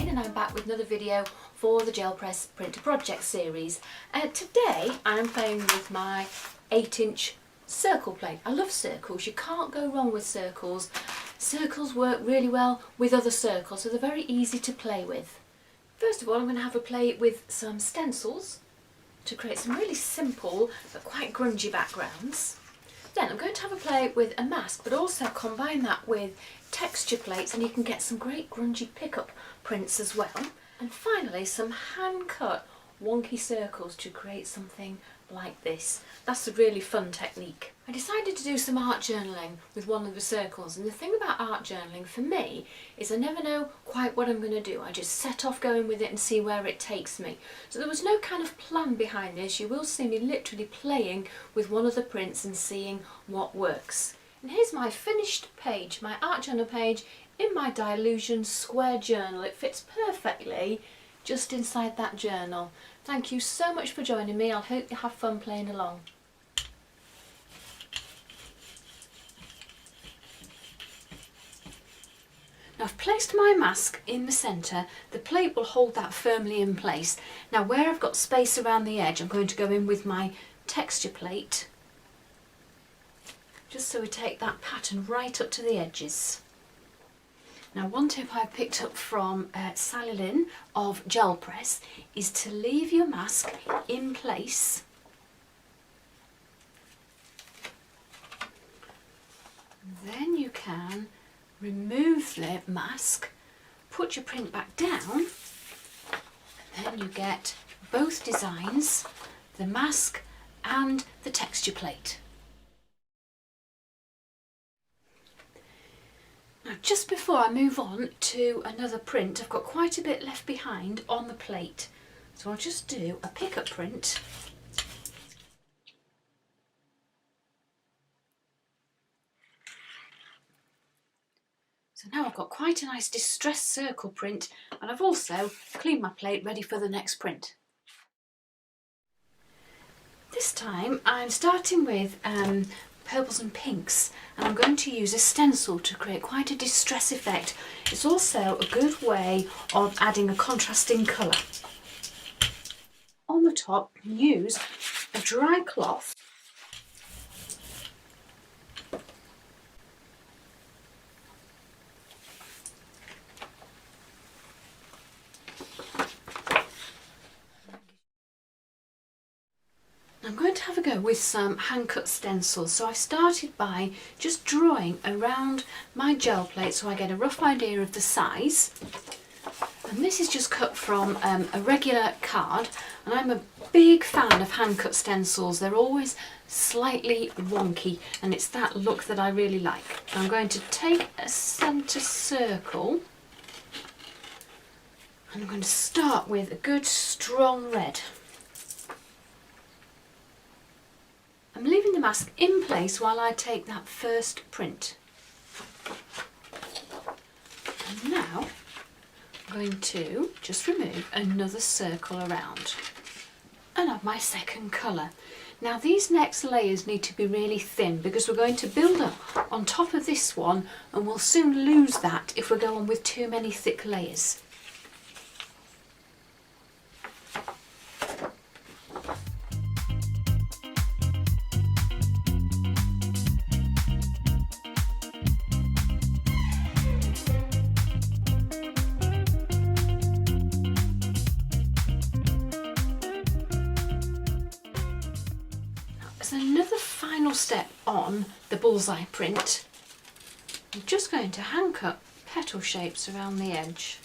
And I'm back with another video for the Gel Press Printer Project series. Today I'm playing with my 8-inch circle plate. I love circles, you can't go wrong with circles. Circles work really well with other circles, so they're very easy to play with. First of all, I'm going to have a play with some stencils to create some really simple but quite grungy backgrounds. Then I'm going to have a play with a mask, but also combine that with texture plates, and you can get some great grungy pickup prints as well. And finally, some hand-cut wonky circles to create something like this. That's a really fun technique. I decided to do some art journaling with one of the circles, and the thing about art journaling for me is I never know quite what I'm going to do. I just set off going with it and see where it takes me. So there was no kind of plan behind this. You will see me literally playing with one of the prints and seeing what works. And here's my finished page, my art journal page in my Dylusions square journal. It fits perfectly just inside that journal. Thank you so much for joining me. I hope you have fun playing along. Now I've placed my mask in the centre. The plate will hold that firmly in place. Now where I've got space around the edge, I'm going to go in with my texture plate, just so we take that pattern right up to the edges. Now one tip I've picked up from Sally Lynn of Gel Press is to leave your mask in place then you can remove the mask, put your print back down, and then you get both designs, the mask and the texture plate. Now just before I move on to another print, I've got quite a bit left behind on the plate, so I'll just do a pickup print. So now I've got quite a nice distressed circle print, and I've also cleaned my plate ready for the next print. This time I'm starting with purples and pinks, and I'm going to use a stencil to create quite a distress effect. It's also a good way of adding a contrasting colour. On the top, use a dry cloth . I'm going to have a go with some hand-cut stencils. So I started by just drawing around my gel plate so I get a rough idea of the size. And this is just cut from a regular card, and I'm a big fan of hand-cut stencils. They're always slightly wonky, and it's that look that I really like. I'm going to take a centre circle, and I'm going to start with a good strong red. I'm leaving the mask in place while I take that first print. And now I'm going to just remove another circle around and add my second colour. Now these next layers need to be really thin because we're going to build up on top of this one, and we'll soon lose that if we go on with too many thick layers. As another final step on the bullseye print, I'm just going to hand cut petal shapes around the edge.